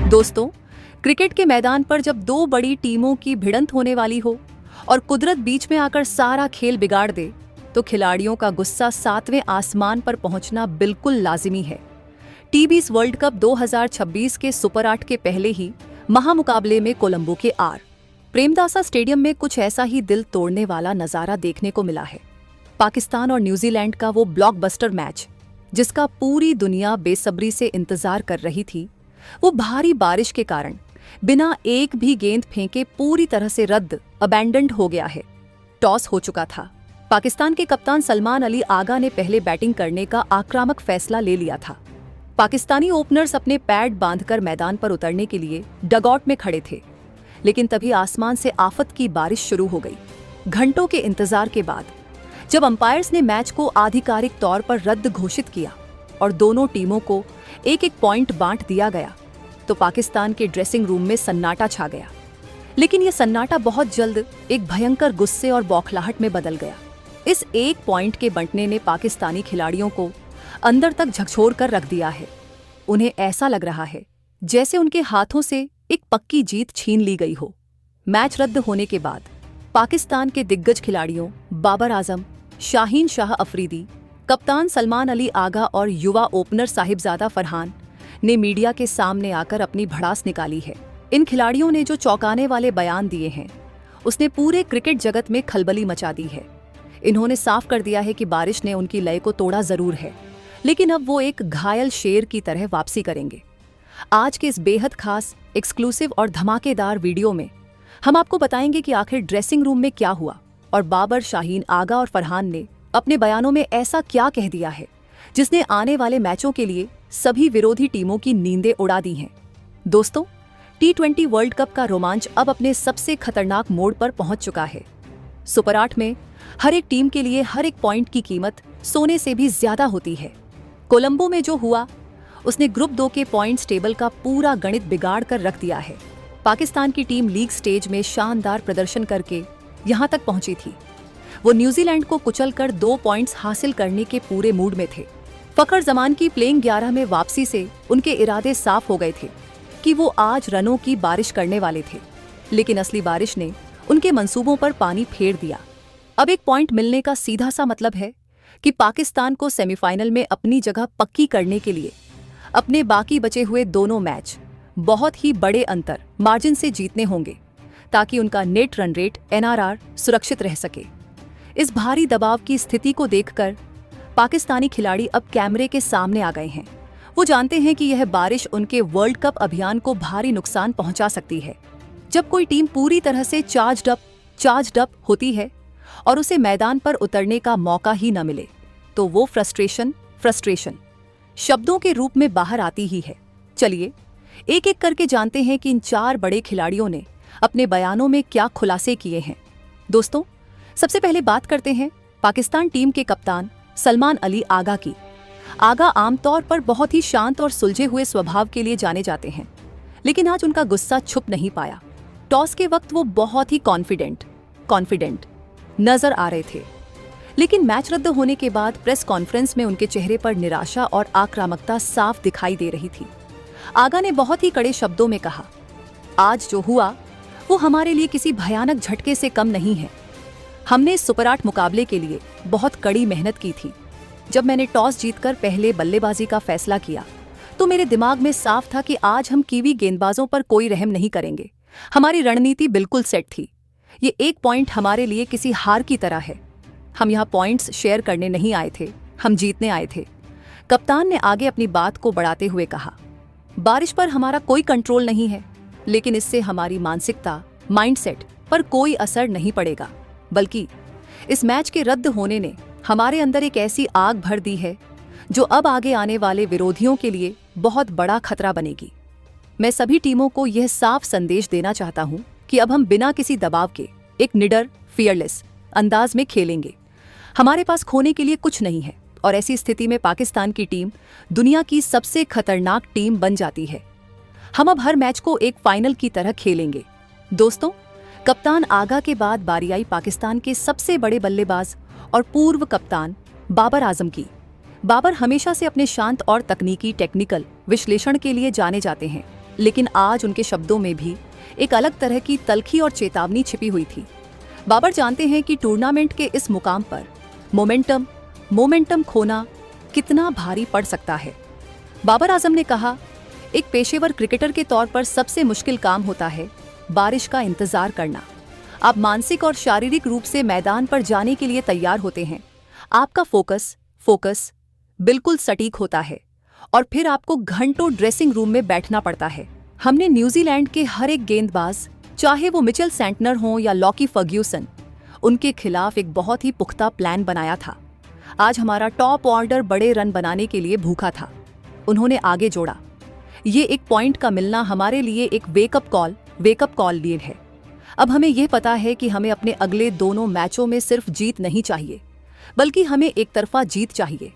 दोस्तों, क्रिकेट के मैदान पर जब दो बड़ी टीमों की भिड़ंत होने वाली हो और कुदरत बीच में आकर सारा खेल बिगाड़ दे, तो खिलाड़ियों का गुस्सा 7वें आसमान पर पहुंचना बिल्कुल लाजिमी है। टी20 वर्ल्ड कप 2026 के सुपर 8 के पहले ही महामुकाबले में कोलंबो के प्रेमदासा स्टेडियम में कुछ ऐसा ही दिल तोड़ने वाला नजारा देखने को मिला है। पाकिस्तान और न्यूजीलैंड का वो ब्लॉकबस्टर मैच, जिसका पूरी दुनिया बेसब्री से इंतजार कर रही थी, वो भारी बारिश के कारण बिना एक भी गेंद फेंके पूरी तरह से अबैंडन्ड हो गया है। टॉस हो चुका था। पाकिस्तान के कप्तान सलमान अली आगा ने पहले बैटिंग करने का आक्रामक फैसला ले लिया था। पाकिस्तानी ओपनर्स अपने पैड बांधकर मैदान पर उतरने के लिए डगआउट में खड़े थे, लेकिन तभी आसमान से आफत की बारिश शुरू हो गई। घंटों के इंतजार के बाद जब अंपायर्स ने मैच को आधिकारिक तौर पर रद्द घोषित किया और दोनों टीमों को एक एक पॉइंट बांट दिया गया, तो पाकिस्तान के ड्रेसिंग रूम में सन्नाटा छा गया। लेकिन यह सन्नाटा बहुत जल्द एक भयंकर गुस्से और बौखलाहट में बदल गया। इस एक पॉइंट के बंटने ने पाकिस्तानी खिलाड़ियों को अंदर तक झकझोर कर रख दिया है। उन्हें ऐसा लग रहा है जैसे उनके हाथों से एक पक्की जीत छीन ली गई हो। मैच रद्द होने के बाद पाकिस्तान के दिग्गज खिलाड़ियों बाबर आजम, शाहीन शाह अफरीदी, कप्तान सलमान अली आगा और युवा ओपनर साहिबजादा फरहान ने मीडिया के सामने आकर अपनी भड़ास निकाली है। इन खिलाड़ियों ने जो चौंकाने वाले बयान दिए हैं, उसने पूरे क्रिकेट जगत में खलबली मचा दी है। इन्होंने साफ कर दिया है कि बारिश ने उनकी लय को तोड़ा जरूर है, लेकिन अब वो एक घायल शेर की तरह वापसी करेंगे। आज के इस बेहद खास, एक्सक्लूसिव और धमाकेदार वीडियो में हम आपको बताएंगे कि आखिर ड्रेसिंग रूम में क्या हुआ और बाबर, शाहीन, आगा और फरहान ने अपने बयानों में ऐसा क्या कह दिया है जिसने आने वाले मैचों के लिए सभी विरोधी टीमों की नींदें उड़ा दी हैं। दोस्तों, टी20 वर्ल्ड कप का रोमांच अब अपने सबसे खतरनाक मोड़ पर पहुंच चुका है। सुपर 8 में हर एक टीम के लिए हर एक पॉइंट की कीमत सोने से भी ज्यादा होती है। कोलंबो में जो हुआ, उसने ग्रुप 2 के पॉइंट्स टेबल का पूरा गणित बिगाड़ कर रख दिया है। पाकिस्तान की टीम लीग स्टेज में शानदार प्रदर्शन करके यहां तक पहुंची थी। वो न्यूजीलैंड को कुचलकर 2 पॉइंट्स हासिल करने के पूरे मूड में थे। फखर जमान की प्लेइंग 11 में वापसी से उनके इरादे साफ हो गए थे कि वो आज रनों की बारिश करने वाले थे, लेकिन असली बारिश ने उनके मंसूबों पर पानी फेर दिया। अब एक पॉइंट मिलने का सीधा सा मतलब है कि पाकिस्तान को सेमीफाइनल में अपनी जगह पक्की करने के लिए अपने बाकी बचे हुए दोनों मैच बहुत ही बड़े अंतर मार्जिन से जीतने होंगे, ताकि उनका नेट रन रेट NRR सुरक्षित रह सके। इस भारी दबाव की स्थिति को देखकर पाकिस्तानी खिलाड़ी अब कैमरे के सामने आ गए हैं। वो जानते हैं कि यह बारिश उनके वर्ल्ड कप अभियान को भारी नुकसान पहुंचा सकती है। जब कोई टीम पूरी तरह से चार्ज्ड अप होती है और उसे मैदान पर उतरने का मौका ही न मिले, तो वो फ्रस्ट्रेशन शब्दों के रूप में बाहर आती ही है। चलिए एक एक करके जानते हैं कि इन 4 बड़े खिलाड़ियों ने अपने बयानों में क्या खुलासे किए हैं। दोस्तों, सबसे पहले बात करते हैं पाकिस्तान टीम के कप्तान सलमान अली आगा की। आगा आमतौर पर बहुत ही शांत और सुलझे हुए स्वभाव के लिए जाने जाते हैं, लेकिन आज उनका गुस्सा छुप नहीं पाया। टॉस के वक्त वो बहुत ही कॉन्फिडेंट नजर आ रहे थे, लेकिन मैच रद्द होने के बाद प्रेस कॉन्फ्रेंस में उनके चेहरे पर निराशा और आक्रामकता साफ दिखाई दे रही थी। आगा ने बहुत ही कड़े शब्दों में कहा, आज जो हुआ वो हमारे लिए किसी भयानक झटके से कम नहीं है। हमने इस सुपर 8 मुकाबले के लिए बहुत कड़ी मेहनत की थी। जब मैंने टॉस जीतकर पहले बल्लेबाजी का फैसला किया, तो मेरे दिमाग में साफ था कि आज हम कीवी गेंदबाजों पर कोई रहम नहीं करेंगे। हमारी रणनीति बिल्कुल सेट थी। ये एक पॉइंट हमारे लिए किसी हार की तरह है। हम यहाँ पॉइंट्स शेयर करने नहीं आए थे, हम जीतने आए थे। कप्तान ने आगे अपनी बात को बढ़ाते हुए कहा, बारिश पर हमारा कोई कंट्रोल नहीं है, लेकिन इससे हमारी मानसिकता, माइंडसेट पर कोई असर नहीं पड़ेगा, बल्कि इस मैच के रद्द होने ने हमारे अंदर एक ऐसी आग भर दी है जो अब आगे आने वाले विरोधियों के लिए बहुत बड़ा खतरा बनेगी। मैं सभी टीमों को यह साफ संदेश देना चाहता हूं कि अब हम बिना किसी दबाव के एक निडर, फियरलेस अंदाज में खेलेंगे। हमारे पास खोने के लिए कुछ नहीं है और ऐसी स्थिति में पाकिस्तान की टीम दुनिया की सबसे खतरनाक टीम बन जाती है। हम अब हर मैच को एक फाइनल की तरह खेलेंगे। दोस्तों, कप्तान आगा के बाद बारी आई पाकिस्तान के सबसे बड़े बल्लेबाज और पूर्व कप्तान बाबर आजम की। बाबर हमेशा से अपने शांत और टेक्निकल विश्लेषण के लिए जाने जाते हैं। लेकिन आज उनके शब्दों में भी एक अलग तरह की तल्खी और चेतावनी छिपी हुई थी। बाबर जानते हैं कि टूर्नामेंट के इस मुकाम पर मोमेंटम खोना कितना भारी पड़ सकता है। बाबर आजम ने कहा, एक पेशेवर क्रिकेटर के तौर पर सबसे मुश्किल काम होता है बारिश का इंतजार करना। आप मानसिक और शारीरिक रूप से मैदान पर जाने के लिए तैयार होते हैं। आपका फोकस बिल्कुल सटीक होता है और फिर आपको घंटों ड्रेसिंग रूम में बैठना पड़ता है। हमने न्यूजीलैंड के हर एक गेंदबाज, चाहे वो मिचेल सेंटनर हो या लॉकी फर्ग्यूसन, उनके खिलाफ एक बहुत ही पुख्ता प्लान बनाया था। आज हमारा टॉप ऑर्डर बड़े रन बनाने के लिए भूखा था। उन्होंने आगे जोड़ा, ये एक पॉइंट का मिलना हमारे लिए एक वेकअप कॉल लिए है। अब हमें यह पता है कि हमें अपने अगले दोनों मैचों में सिर्फ जीत नहीं चाहिए, बल्कि हमें एक तरफा जीत चाहिए।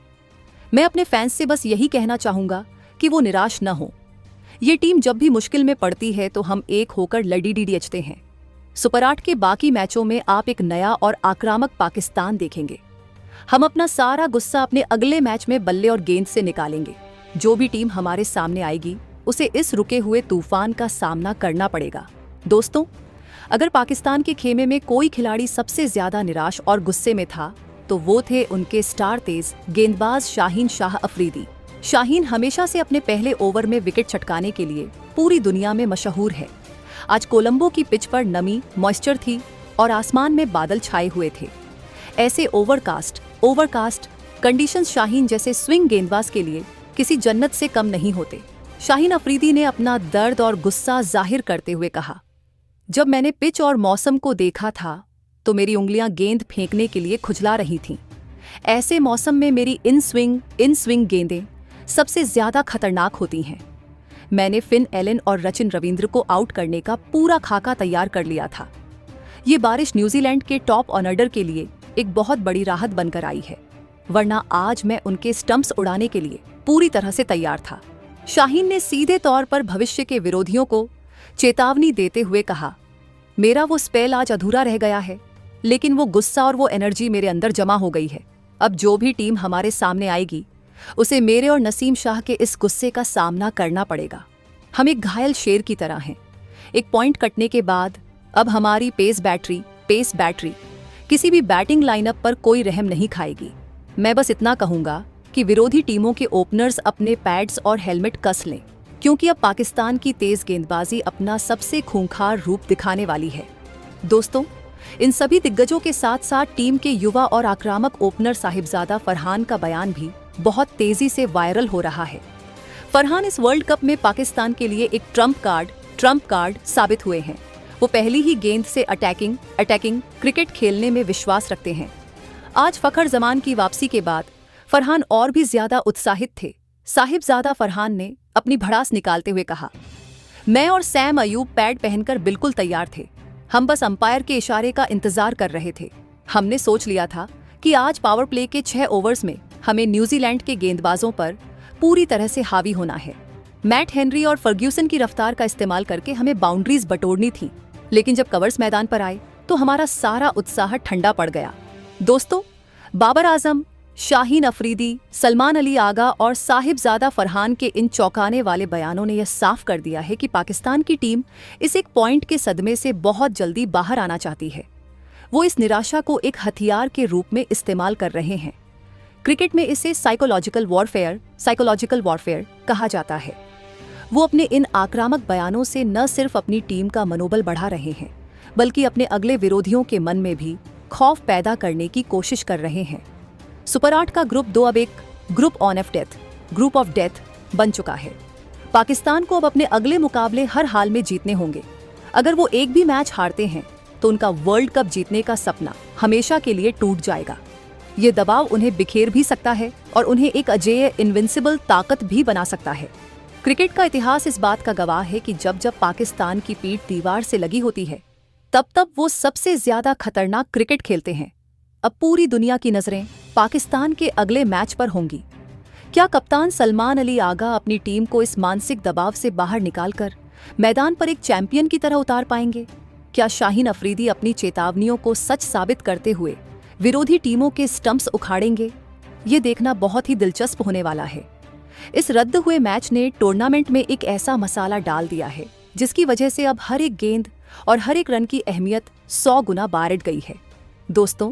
मैं अपने फैंस से बस यही कहना चाहूंगा कि वो निराश न हो। ये टीम जब भी मुश्किल में पड़ती है तो हम एक होकर लड़ीडीडीएचते हैं। सुपर 8 के बाकी मैचों में आप एक नया और आक्रामक पाकिस्तान देखेंगे। हम अपना सारा गुस्सा अपने अगले मैच में बल्ले और गेंद से निकालेंगे। जो भी टीम हमारे सामने आएगी उसे इस रुके हुए तूफान का सामना करना पड़ेगा। दोस्तों, अगर पाकिस्तान के खेमे में कोई खिलाड़ी सबसे ज्यादा निराश और गुस्से में था तो वो थे उनके स्टार तेज गेंदबाज शाहीन शाह अफरीदी। शाहीन हमेशा से अपने पहले ओवर में विकेट छटकाने के लिए पूरी दुनिया में मशहूर है। आज कोलंबो की पिच पर नमी, मॉइस्चर थी और आसमान में बादल छाए हुए थे। ऐसे ओवरकास्ट कंडीशंस शाहीन जैसे स्विंग गेंदबाज के लिए किसी जन्नत से कम नहीं होते। शाहीन अफरीदी ने अपना दर्द और गुस्सा जाहिर करते हुए कहा, जब मैंने पिच और मौसम को देखा था तो मेरी उंगलियां गेंद फेंकने के लिए खुजला रही थीं। ऐसे मौसम में मेरी इन स्विंग गेंदें सबसे ज्यादा खतरनाक होती हैं। मैंने फिन एलन और रचिन रविंद्र को आउट करने का पूरा खाका तैयार कर लिया था। ये बारिश न्यूजीलैंड के टॉप ऑर्डर के लिए एक बहुत बड़ी राहत बनकर आई है, वरना आज मैं उनके स्टंप्स उड़ाने के लिए पूरी तरह से तैयार था। शाहीन ने सीधे तौर पर भविष्य के विरोधियों को चेतावनी देते हुए कहा, मेरा वो स्पेल आज अधूरा रह गया है, लेकिन वो गुस्सा और वो एनर्जी मेरे अंदर जमा हो गई है। अब जो भी टीम हमारे सामने आएगी उसे मेरे और नसीम शाह के इस गुस्से का सामना करना पड़ेगा। हम एक घायल शेर की तरह हैं। एक पॉइंट कटने के बाद अब हमारी पेस बैटरी किसी भी बैटिंग लाइनअप पर कोई रहम नहीं खाएगी। मैं बस इतना कहूंगा कि विरोधी टीमों के ओपनर्स अपने पैड्स और हेलमेट कस लें, क्योंकि अब पाकिस्तान की तेज गेंदबाजी अपना सबसे खूंखार रूप दिखाने वाली है। दोस्तों, इन सभी दिग्गजों के साथ साथ टीम के युवा और आक्रामक ओपनर साहिबजादा फरहान का बयान भी बहुत तेजी से वायरल हो रहा है। फरहान इस वर्ल्ड कप में पाकिस्तान के लिए एक ट्रम्प कार्ड साबित हुए हैं। वो पहली ही गेंद से अटैकिंग क्रिकेट खेलने में विश्वास रखते हैं। आज फखर जमान की वापसी के बाद फरहान और भी ज्यादा उत्साहित थे। साहिबजादा फरहान ने अपनी भड़ास निकालते हुए कहा, मैं और सैम अयूब पैड पहनकर बिल्कुल तैयार थे। हम बस अंपायर के इशारे का इंतजार कर रहे थे। हमने सोच लिया था कि आज पावर प्ले के 6 ओवर्स में हमें न्यूजीलैंड के गेंदबाजों पर पूरी तरह से हावी होना है। मैट हेनरी और फर्ग्यूसन की रफ्तार का इस्तेमाल करके हमें बाउंड्रीज बटोरनी थी, लेकिन जब कवर्स मैदान पर आए तो हमारा सारा उत्साह ठंडा पड़ गया। दोस्तों, बाबर आजम, शाहीन अफरीदी, सलमान अली आगा और साहिबजादा फरहान के इन चौंकाने वाले बयानों ने यह साफ कर दिया है कि पाकिस्तान की टीम इस एक पॉइंट के सदमे से बहुत जल्दी बाहर आना चाहती है। वो इस निराशा को एक हथियार के रूप में इस्तेमाल कर रहे हैं। क्रिकेट में इसे साइकोलॉजिकल वॉरफेयर कहा जाता है। वो अपने इन आक्रामक बयानों से न सिर्फ अपनी टीम का मनोबल बढ़ा रहे हैं, बल्कि अपने अगले विरोधियों के मन में भी खौफ पैदा करने की कोशिश कर रहे हैं। सुपर 8 का ग्रुप 2 अब एक ग्रुप ऑफ डेथ बन चुका है। पाकिस्तान को अब अपने अगले मुकाबले हर हाल में जीतने होंगे। अगर वो एक भी मैच हारते हैं तो उनका वर्ल्ड कप जीतने का सपना हमेशा के लिए टूट जाएगा। ये दबाव उन्हें बिखेर भी सकता है और उन्हें एक अजेय इनविंसिबल ताकत भी बना सकता है। क्रिकेट का इतिहास इस बात का गवाह है कि जब जब पाकिस्तान की पीठ दीवार से लगी होती है, तब तब वो सबसे ज्यादा खतरनाक क्रिकेट खेलते हैं। अब पूरी दुनिया की नजरें पाकिस्तान के अगले मैच पर होंगी। क्या कप्तान सलमान अली आगा अपनी टीम को इस मानसिक दबाव से बाहर निकालकर मैदान पर एक चैंपियन की तरह उतार पाएंगे? क्या शाहीन अफरीदी अपनी चेतावनियों को सच साबित करते हुए विरोधी टीमों के स्टंप्स उखाड़ेंगे? ये देखना बहुत ही दिलचस्प होने वाला है। इस रद्द हुए मैच ने टूर्नामेंट में एक ऐसा मसाला डाल दिया है जिसकी वजह से अब हर एक गेंद और हर एक रन की अहमियत 100 गुना बढ़ गई है। दोस्तों,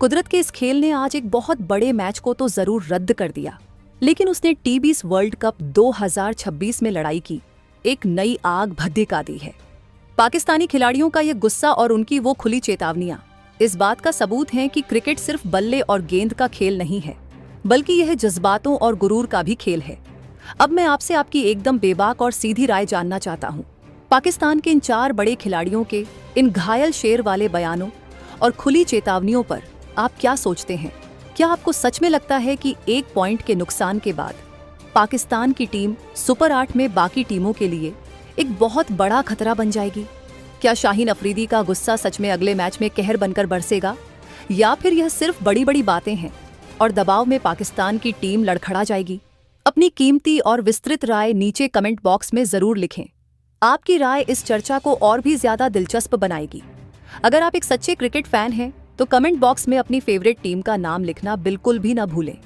कुदरत के इस खेल ने आज एक बहुत बड़े मैच को तो जरूर रद्द कर दिया, लेकिन उसने T20 वर्ल्ड कप 2026 में लड़ाई की एक नई आग भड़का दी है। पाकिस्तानी खिलाड़ियों का यह गुस्सा और उनकी वो खुली चेतावनियां इस बात का सबूत हैं कि क्रिकेट सिर्फ बल्ले और गेंद का खेल नहीं है, बल्कि यह जज्बातों और गुरूर का भी खेल है। अब मैं आपसे आपकी एकदम बेबाक और सीधी राय जानना चाहता हूँ। पाकिस्तान के इन 4 बड़े खिलाड़ियों के इन घायल शेर वाले बयानों और खुली चेतावनियों पर आप क्या सोचते हैं? क्या आपको सच में लगता है कि 1 पॉइंट के नुकसान के बाद पाकिस्तान की टीम सुपर 8 में बाकी टीमों के लिए एक बहुत बड़ा खतरा बन जाएगी? क्या शाहीन अफरीदी का गुस्सा सच में अगले मैच में कहर बनकर बरसेगा, या फिर यह सिर्फ बड़ी बड़ी बातें हैं और दबाव में पाकिस्तान की टीम लड़खड़ा जाएगी? अपनी कीमती और विस्तृत राय नीचे कमेंट बॉक्स में जरूर लिखें। आपकी राय इस चर्चा को और भी ज्यादा दिलचस्प बनाएगी। अगर आप एक सच्चे क्रिकेट फैन हैं तो कमेंट बॉक्स में अपनी फेवरेट टीम का नाम लिखना बिल्कुल भी ना भूलें।